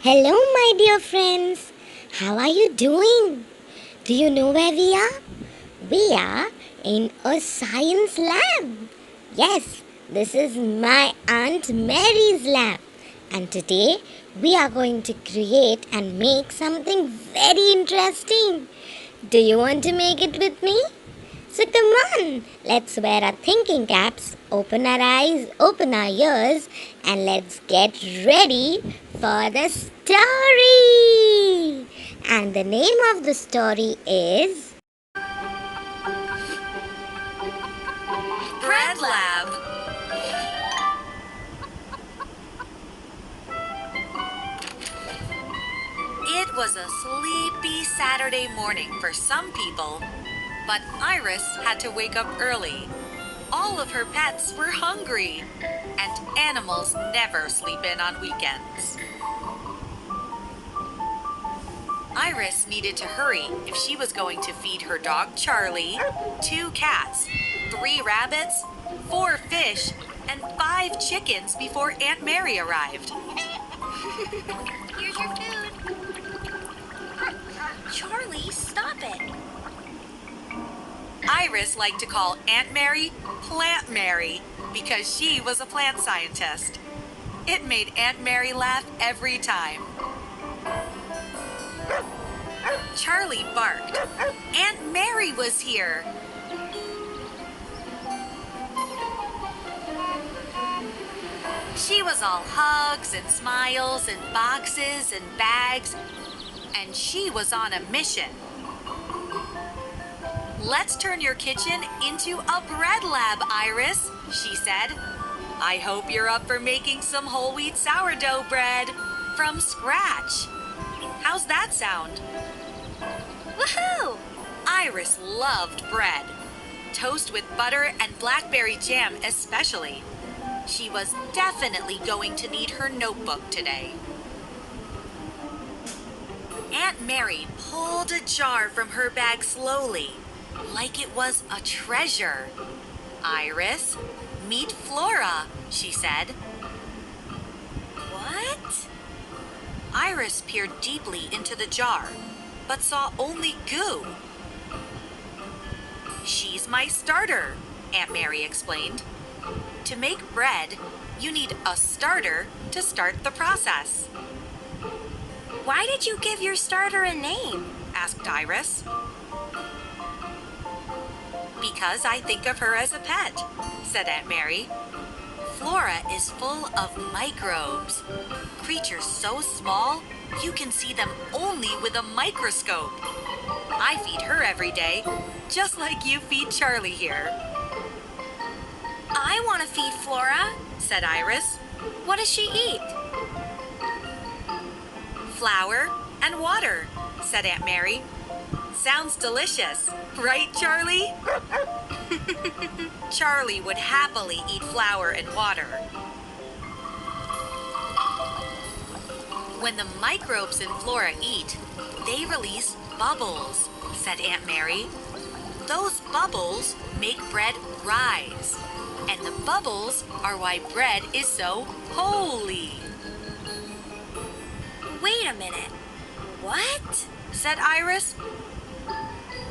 Hello, my dear friends. How are you doing? Do you know where we are? We are in a science lab. Yes, this is my Aunt Mary's lab. And today we are going to create and make something very interesting. Do you want to make it with me? So come on, let's wear our thinking caps, open our eyes, open our ears, and let's get ready for the story. And the name of the story is Bread Lab. It was a sleepy Saturday morning for some people, but Iris had to wake up early. All of her pets were hungry, and animals never sleep in on weekends. Iris needed to hurry if she was going to feed her dog Charlie, 2 cats, 3 rabbits, 4 fish, and 5 chickens before Aunt Mary arrived. Here's your food. Charlie, stop it. Iris liked to call Aunt Mary Plant Mary because she was a plant scientist. It made Aunt Mary laugh every time. Charlie barked. Aunt Mary was here. She was all hugs and smiles and boxes and bags, and she was on a mission. Let's turn your kitchen into a bread lab, Iris, she said. I hope you're up for making some whole wheat sourdough bread from scratch. How's that sound? Woohoo! Iris loved bread. Toast with butter and blackberry jam especially. She was definitely going to need her notebook today. Aunt Mary pulled a jar from her bag slowly, like it was a treasure. Iris, meet Flora, she said. What? Iris peered deeply into the jar, but saw only goo. She's my starter, Aunt Mary explained. To make bread, you need a starter to start the process. Why did you give your starter a name? Asked Iris. Because I think of her as a pet, said Aunt Mary. Flora is full of microbes, creatures so small you can see them only with a microscope. I feed her every day, just like you feed Charlie here. I want to feed Flora, said Iris. What does she eat? Flour and water, said Aunt Mary. Sounds delicious, right, Charlie? Charlie would happily eat flour and water. When the microbes in Flora eat, they release bubbles, said Aunt Mary. Those bubbles make bread rise, and the bubbles are why bread is so holy. Wait a minute. What? Said Iris.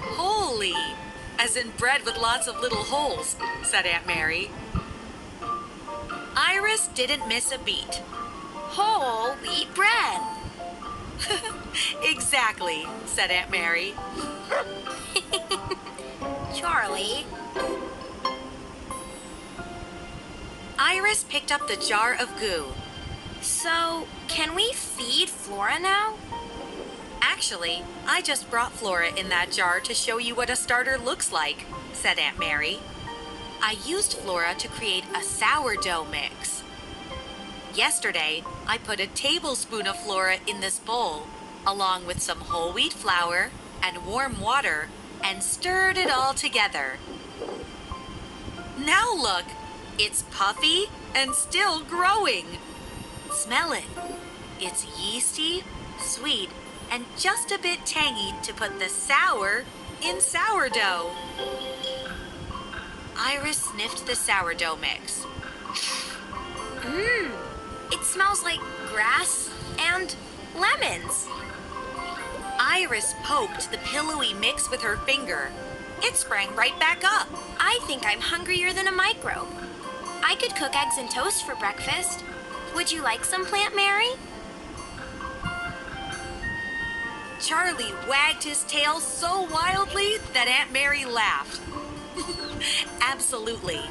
Holy, as in bread with lots of little holes, said Aunt Mary. Iris didn't miss a beat. Whole wheat bread. Exactly, said Aunt Mary. Charlie. Iris picked up the jar of goo. So, can we feed Flora now? Actually, I just brought Flora in that jar to show you what a starter looks like, said Aunt Mary. I used Flora to create a sourdough mix. Yesterday, I put a tablespoon of Flora in this bowl, along with some whole wheat flour and warm water, and stirred it all together. Now look, it's puffy and still growing. Smell it. It's yeasty, sweet, and just a bit tangy to put the sour in sourdough. Iris sniffed the sourdough mix. It smells like grass and lemons. Iris poked the pillowy mix with her finger. It sprang right back up. I think I'm hungrier than a microbe. I could cook eggs and toast for breakfast. Would you like some, Plant Mary? Charlie wagged his tail so wildly that Aunt Mary laughed. Absolutely.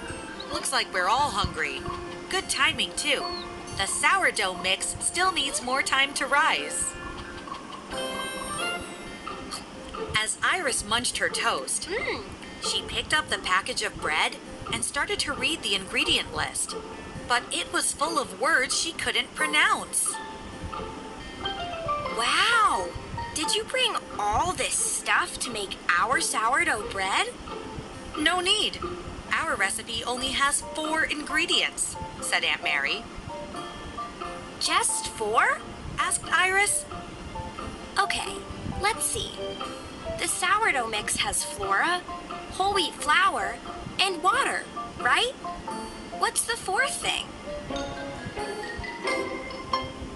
Looks like we're all hungry. Good timing, too. The sourdough mix still needs more time to rise. As Iris munched her toast, she picked up the package of bread and started to read the ingredient list. But it was full of words she couldn't pronounce. Wow! Did you bring all this stuff to make our sourdough bread? No need. Our recipe only has 4 ingredients, said Aunt Mary. Just 4? Asked Iris. Okay, let's see. The sourdough mix has flora, whole wheat flour, and water, right? What's the 4th thing?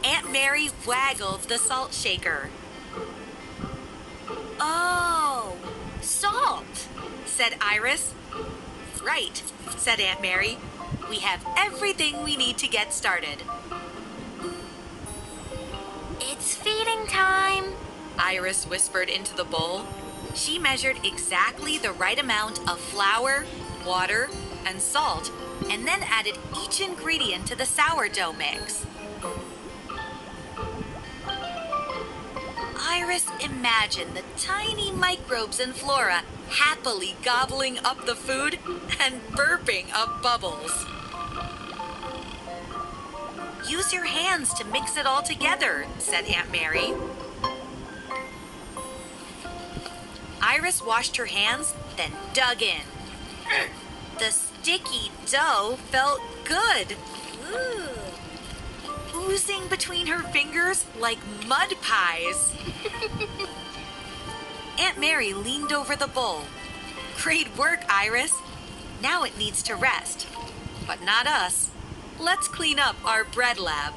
Aunt Mary waggled the salt shaker. Oh, salt, said Iris. Right, said Aunt Mary. We have everything we need to get started. It's feeding time, Iris whispered into the bowl. She measured exactly the right amount of flour, water, and salt, and then added each ingredient to the sourdough mix. Iris imagined the tiny microbes in Flora happily gobbling up the food and burping up bubbles. Use your hands to mix it all together, said Aunt Mary. Iris washed her hands, then dug in. The sticky dough felt good. Ooh. Oozing between her fingers like mud pies. Aunt Mary leaned over the bowl. Great work, Iris. Now it needs to rest. But not us. Let's clean up our bread lab.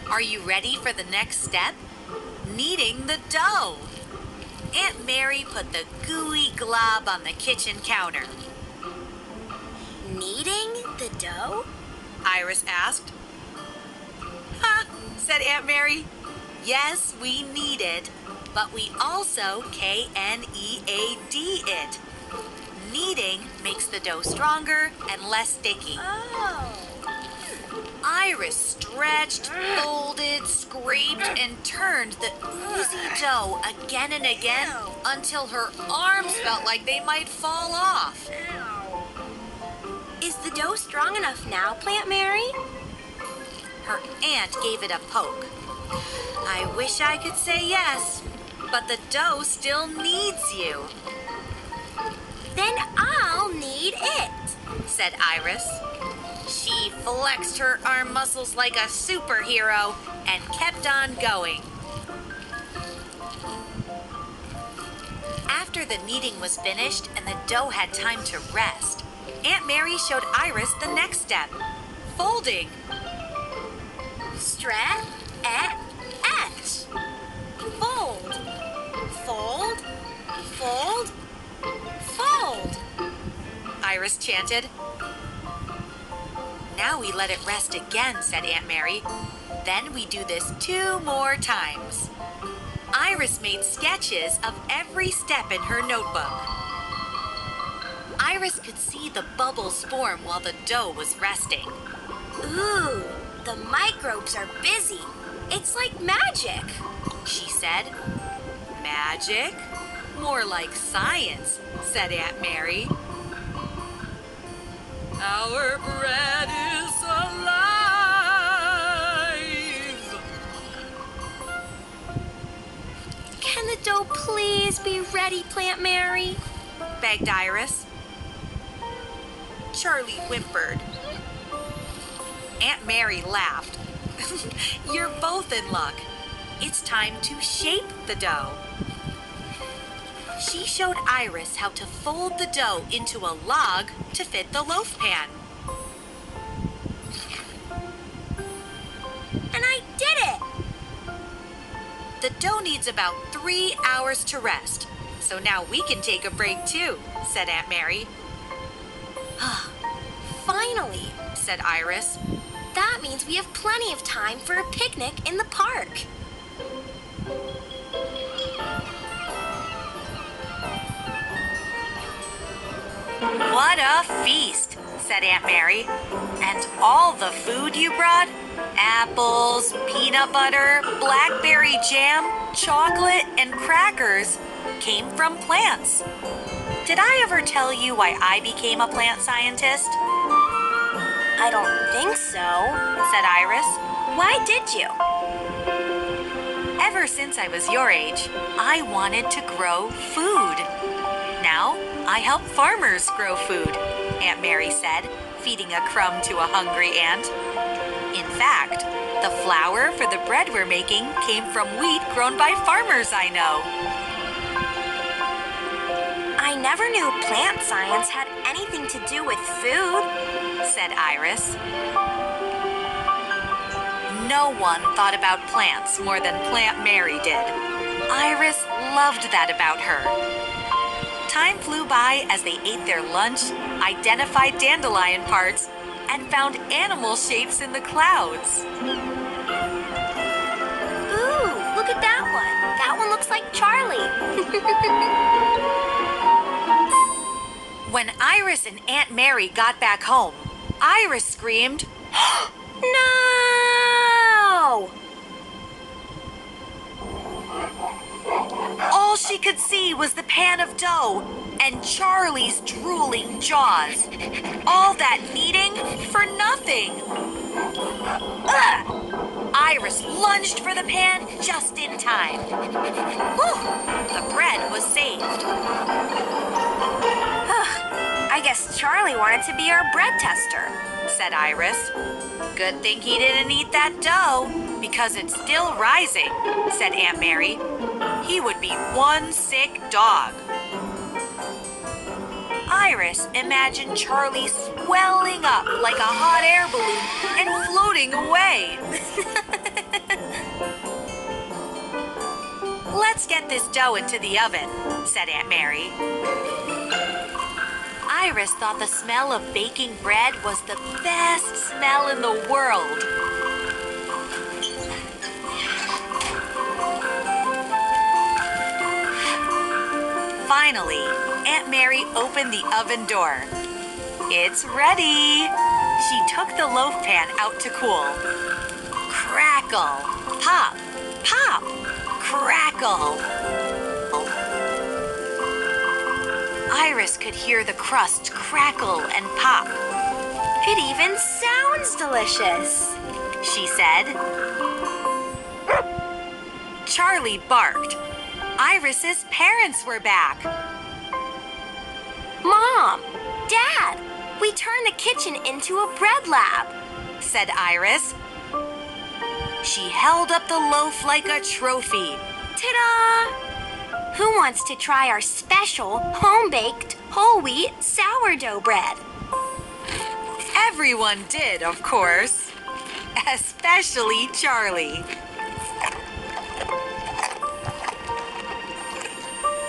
Are you ready for the next step? Kneading the dough. Aunt Mary put the gooey glob on the kitchen counter. Kneading the dough? Iris asked. Huh, said Aunt Mary. Yes, we knead it, but we also K-N-E-A-D it. Kneading makes the dough stronger and less sticky. Oh. Iris stretched, folded, scraped, and turned the oozy dough again and again until her arms felt like they might fall off. Is the dough strong enough now, Plant Mary? Her aunt gave it a poke. I wish I could say yes, but the dough still needs you. Then I'll knead it, said Iris. She flexed her arm muscles like a superhero and kept on going. After the kneading was finished and the dough had time to rest, Aunt Mary showed Iris the next step, folding. Stretch, etch. Fold, fold, fold, fold, Iris chanted. Now we let it rest again, said Aunt Mary. Then we do this 2 more times. Iris made sketches of every step in her notebook. Iris could see the bubbles form while the dough was resting. Ooh, the microbes are busy. It's like magic, she said. Magic? More like science, said Aunt Mary. Our bread is alive! Can the dough please be ready, Plant Mary? Begged Iris. Charlie whimpered. Aunt Mary laughed. You're both in luck. It's time to shape the dough. She showed Iris how to fold the dough into a log to fit the loaf pan. And I did the dough needs about 3 hours to rest. So now we can take a break too, said Aunt Mary. Finally, Said Iris. that means we have plenty of time for a picnic in the park. What a feast, said Aunt Mary. And all the food you brought? Apples, peanut butter, blackberry jam, chocolate, and crackers came from plants. Did I ever tell you why I became a plant scientist? I don't think so, Said Iris. Why did you? Ever since I was your age, I wanted to grow food. Now, I help farmers grow food, Aunt Mary said, feeding a crumb to a hungry ant. In fact, the flour for the bread we're making came from wheat grown by farmers I know. I never knew plant science had anything to do with food, said Iris. No one thought about plants more than Plant Mary did. Iris loved that about her. Time flew by as they ate their lunch, identified dandelion parts, and found animal shapes in the clouds. Ooh, look at that one. That one looks like Charlie. When Iris and Aunt Mary got back home, Iris screamed, No! All she could see was the pan of dough and Charlie's drooling jaws. All that kneading for nothing. Ugh! Iris lunged for the pan just in time. Whew! The bread was saved. I guess Charlie wanted to be our bread tester, said Iris. Good thing he didn't eat that dough, because it's still rising, said Aunt Mary. He would be one sick dog. Iris imagined Charlie swelling up like a hot air balloon and floating away. Let's get this dough into the oven, said Aunt Mary. Iris thought the smell of baking bread was the best smell in the world. Finally, Aunt Mary opened the oven door. It's ready! She took the loaf pan out to cool. Crackle! Pop! Pop! Crackle! Iris could hear the crust crackle and pop. It even sounds delicious, she said. Charlie barked. Iris's parents were back. Mom! Dad! We turned the kitchen into a bread lab, said Iris. She held up the loaf like a trophy. Ta-da! Who wants to try our special home-baked whole wheat sourdough bread? Everyone did, of course. Especially Charlie.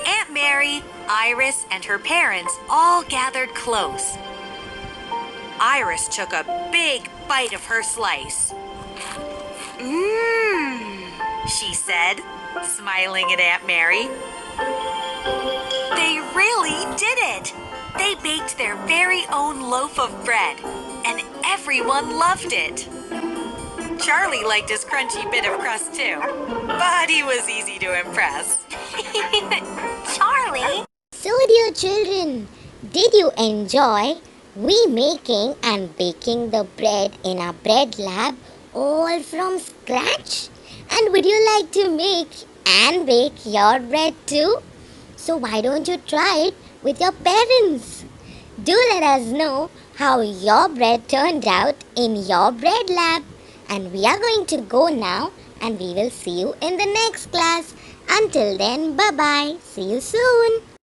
Aunt Mary, Iris, and her parents all gathered close. Iris took a big bite of her slice. Mmm, she said, smiling at Aunt Mary. They really did it! They baked their very own loaf of bread, and everyone loved it. Charlie liked his crunchy bit of crust too, but he was easy to impress. Charlie! So, dear children, did you enjoy we making and baking the bread in our bread lab all from scratch? And would you like to make and bake your bread too? So why don't you try it with your parents? Do let us know how your bread turned out in your bread lab. And we are going to go now, and we will see you in the next class. Until then, bye-bye. See you soon.